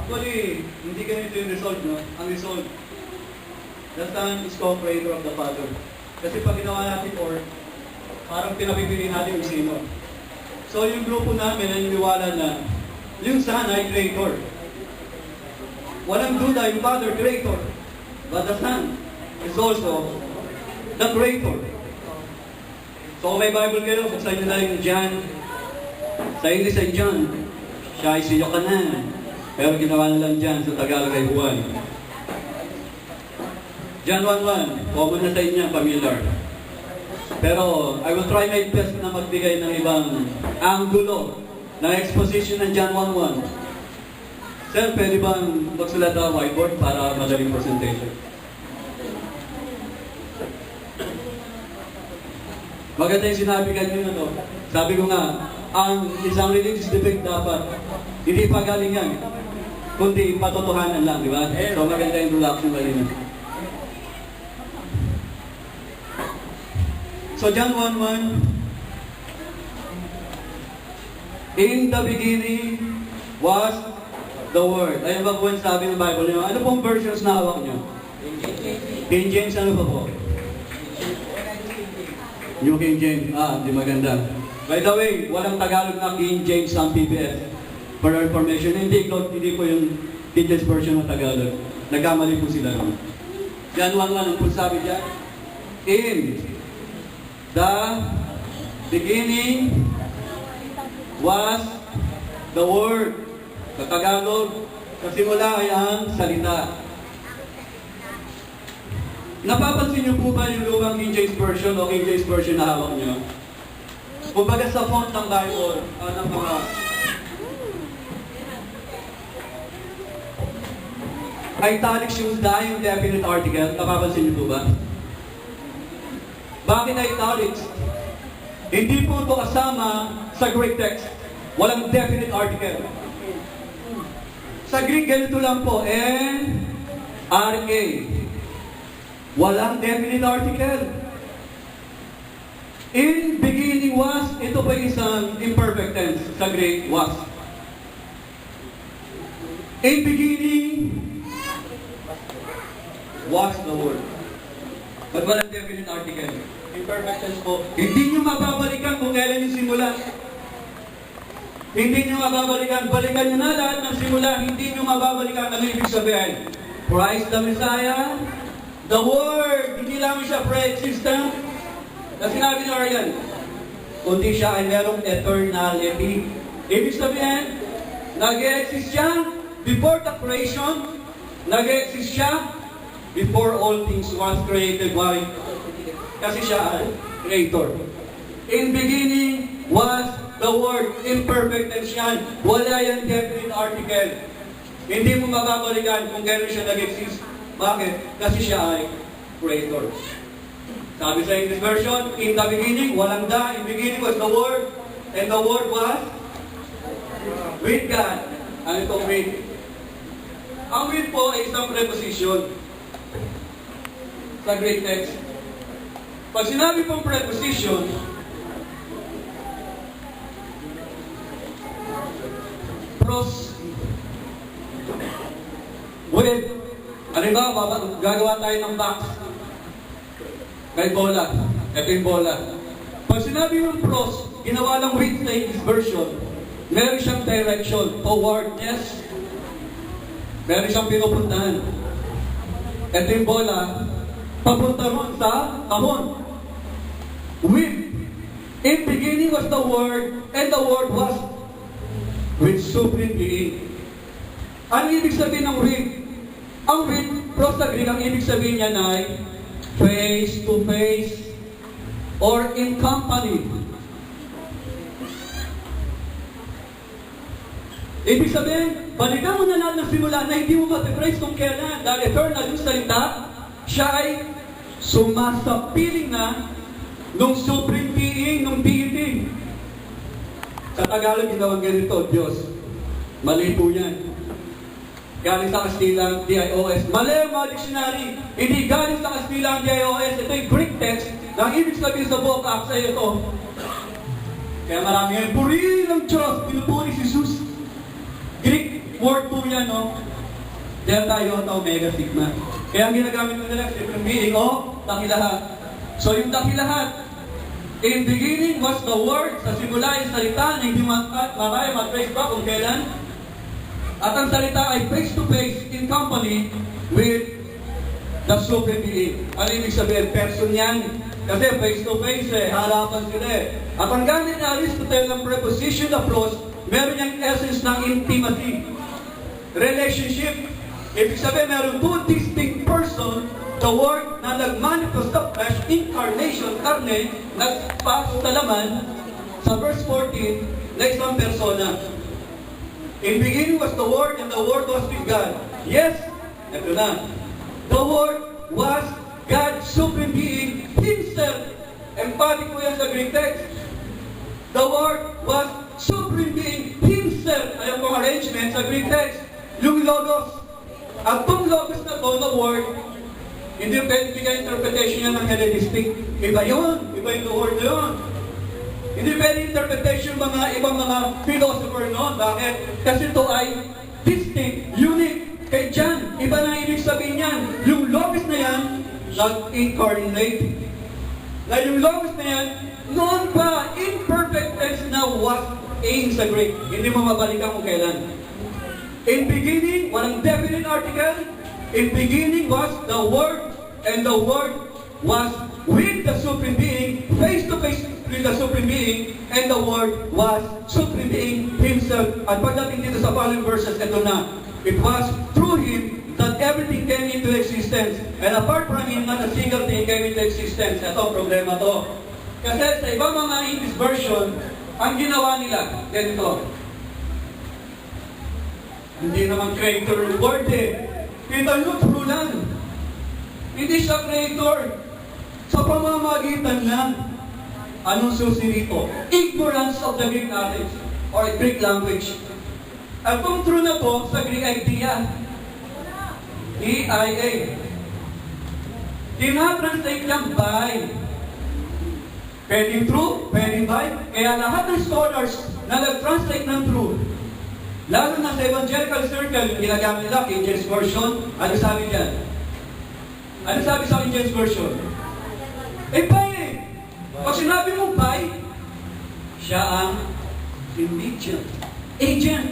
Actually, hindi ganito yung result, no? Ang result, the Son is co-creator of the Father. Kasi pag ginawa natin or, parang pinapipili natin yung sino. So yung grupo namin ay niniwala na yung Son ay creator. Walang duda yung Father, creator. But the Son is also the creator. So kung may Bible kayo, buksan nyo na yung John. Sa English ay John. Siya ay si Yochanan. Pero ginawa na lang John sa Tagalog ay Juan. John 1:1. Common na sa inyo, familiar. Pero I will try my best na magbigay ng ibang anggulo ng exposition ng John 1:1. Sir, pwede bang magsulat ang whiteboard para madaling presentation? Maganda yung sinabi kanyo na to. Sabi ko nga, ang isang religious debate dapat, hindi pagalingan, kundi patotohanan lang, di ba? So maganda yung introduction kanina. So John 1:1, in the beginning was the Word. Ayun ba po yung sabi ng Bible niyo? Ano pong versions na hawak niyo? King James, ano pa po? New King James. Di maganda. By the way, walang Tagalog na King James ang PBS. For information, hindi po yung King James version ng Tagalog. Nagkamali po sila naman. Yan, ang po sabi dyan. In the beginning was the Word. Sa Tagalog, sa simula ay ang salita. Napapansin niyo po ba yung lumang King James version o King James version na hawak niyo? Kumbaga sa font ng Bible, ng mga italics yung dahil definite article, napapansin niyo po ba? Bakit italics? Hindi po ito kasama sa Greek text. Walang definite article. Sa Greek, ganito lang po, N-R-A. Walang definite article. In beginning was, ito po yung isang imperfect tense sa Greek, was. In beginning was the Word. But walang definite article. Imperfect tense po. Hindi nyo mababalikan kung kailan yung simula. Hindi nyo mababalikan. Balikan nyo na lahat ng simula. Hindi nyo mababalikan. Ano ibig sabihin? Christ the Messiah, the Word. Hindi lang siya pre-existent. Kasi sinabi ni Arian, kundi siya ay merong eternality. Ibig sabihin, nag-exist siya before the creation. Nag-exist siya before all things was created. Why? Kasi siya ay creator. In beginning was the Word. Imperfect tense yan. Wala yan definite article. Hindi mo mababalikan kung kailan siya nag-exist. Bakit? Kasi siya ay creator. Sabi sa English version, in the beginning, walang da. In the beginning was the Word. And the Word was with God. Ano itong with? Ang with po ay isang preposition sa Greek text. Pag sinabi pong preposition, pros with, ano ba, gagawa tayo ng box. May bola. Ito yung bola. Pag sinabi mong pros, ginawa lang with sa English version, meron siyang direction, towardness. Meron siyang pinupuntahan. Ito yung bola, papunta ron sa kahon. With, in beginning was the Word, and the Word was with supreme being. Ano ibig sabihin ng with? Ang with, pros sa Greek, ang ibig sabihin niya ay face to face or in company. Ibig sabihin, balikan mo na lahat ng simula na hindi mo matipraise kung kailan. Dahil eternal yung salita, siya ay sumasapiling na nung supreme being, nung deity. Sa Tagalog, ginawang ganito, Diyos. Mali po yan. Galing sa Kastilang, DIOS. Mali ang mga dictionary. Hindi galing sa Kastilang, DIOS. Ito yung Greek text na ang ibig sabihin sa book of sa ito. Kaya marami yan, purihin ng Diyos, pinupuri si Jesus. Greek word po yan, no? Delta, iota, omega, sigma. Kaya ang ginagamit nila, supreme being o dakilahat. So yung dakilahat, in beginning was the Word, sa simula yung salita na hindi makaya mag-trace back kung kailan. At ang salita ay face-to-face in company with the Supreme Being. Ano ibig sabihin? Person yan. Kasi face-to-face harapan sila At ang gamit ni Aristotle ng preposition approach, meron yung essence ng intimacy. Relationship. Ibig sabihin, meron two distinct person. The Word na nag-manifest sa flesh, incarnation, karne, nagpasok sa laman, sa verse 14, na isang persona. In beginning was the Word, and the Word was with God. Yes, ito na. The Word was God, Supreme Being, Himself. Emphatic po yan sa Greek text. The Word was Supreme Being, Himself. Ayan pong arrangement sa Greek text. Yung Logos. At itong Logos na to, na Word, hindi pwede bigay interpretation yan ng Hellenistic. Iba yun. Iba yung word yun. Hindi pwede interpretation mga ibang mga philosopher noon. Bakit? Kasi ito ay distinct, unique. Kay John, iba na ibig sabihin yan. Yung Logos na yan, nag-incarnate. Na yung Logos na yan, noon pa, imperfect tense na was aim sa Greek. Hindi mo mabalikan kung kailan. In beginning, walang definite article. In beginning was the Word, and the Word was with the Supreme Being, face to face with the Supreme Being, and the Word was Supreme Being Himself. At pagdating dito sa following verses, ito na. It was through Him that everything came into existence. And apart from Him, not a single thing came into existence. Ito ang problema to. Kasi sa ibang mga English version, ang ginawa nila, ganito. Hindi naman creator word Kita nyo, true lang. Hindi siya creator. Sa pamamagitan lang. Anong susi rito? Ignorance of the Greek knowledge or Greek language. At kung true na to, sa Greek idea, E-I-A. Tinatranslate lang by. Pwedeng true, pwedeng by. Kaya lahat ng scholars na nag-translate ng true, lalo na sa evangelical circle, yung ginagamit nila, King James Version, ano sabi dyan? Ano sabi sa King James Version? By Pag sinabi mo by, siya ang immediate agent.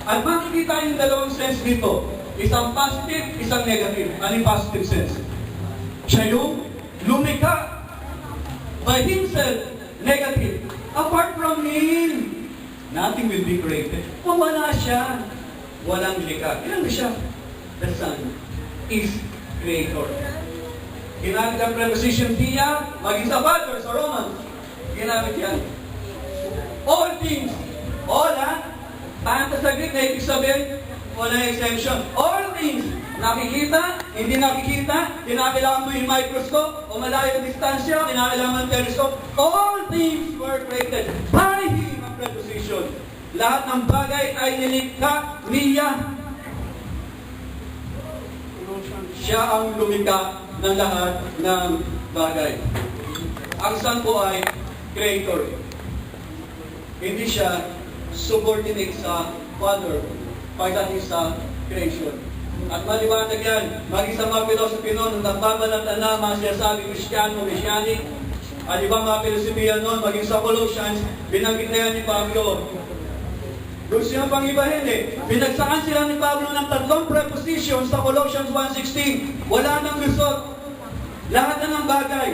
At makikita yung dalawang sense dito. Isang positive, isang negative. Ano yung positive sense? Siya yung lumikha by himself, negative. Apart from him, nothing will be created. Kung wala siya, walang likha. Ilan ba siya? The Son is creator. Ginamit ang preposition dia, maging sa Father, sa Romans. Ginamit yan. All things. All, Tanto sa Greek na ibig sabihin, wala exemption. All things. Nakikita, hindi nakikita, kinakailangan mo yung microscope, o malayo ang distansya, kinakailangan ng telescope. All things were created by Him. Preposition. Lahat ng bagay ay nilikha niya. Siya ang lumikha ng lahat ng bagay. Ang Son po ay creator. Hindi siya subordinate sa Father pagdating sa creation. At maliwanag yan, maging sa mga philosophy noon, nung nagbabalatan na mga sinasabi Kristiyano, Messianic, at ibang mga filosofiya noon, maging sa Colossians, binanggit na yan ni Pablo. Gusto nyo pang ibahin Binagsakan sila ni Pablo ng 3 prepositions sa Colossians 1:16. Wala nang result. Lahat na ng bagay.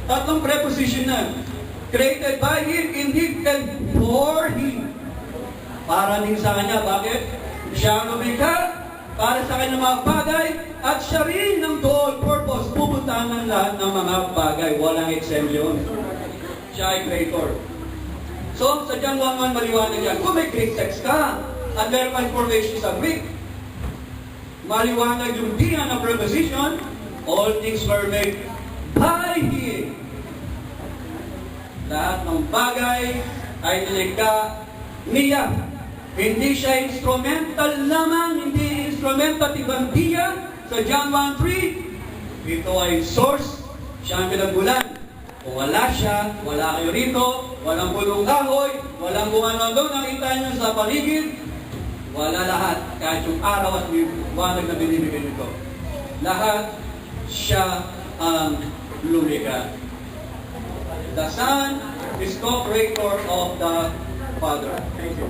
3 preposition na. Created by Him, in Him, and for Him. Para din sa Kanya. Bakit? Siya ang lumikha para sa kanyang mga bagay, at siya rin ng goal purpose pupuntahan ng lahat ng mga bagay. Walang exemption. Siya ay creator. So, sa John 1:1 maliwanag yan. Kung may Greek text ka, at meron ka information sa Greek, maliwanag yung diyan ng preposition, all things were made by Him. Lahat ng bagay ay nilikha niya. Hindi siya instrumental lamang, hindi instrumentative ang diya. Sa John 1:3, ito ay source, siya ang pinagbulan. Kung wala siya, wala kayo rito, walang pulong kahoy, walang gumano doon, nakita nyo sa paligid, Wala lahat, kahit yung araw at liwanag na binibigay nito. Lahat siya ang lumikha. The Son is co-creator of the Father. Thank you.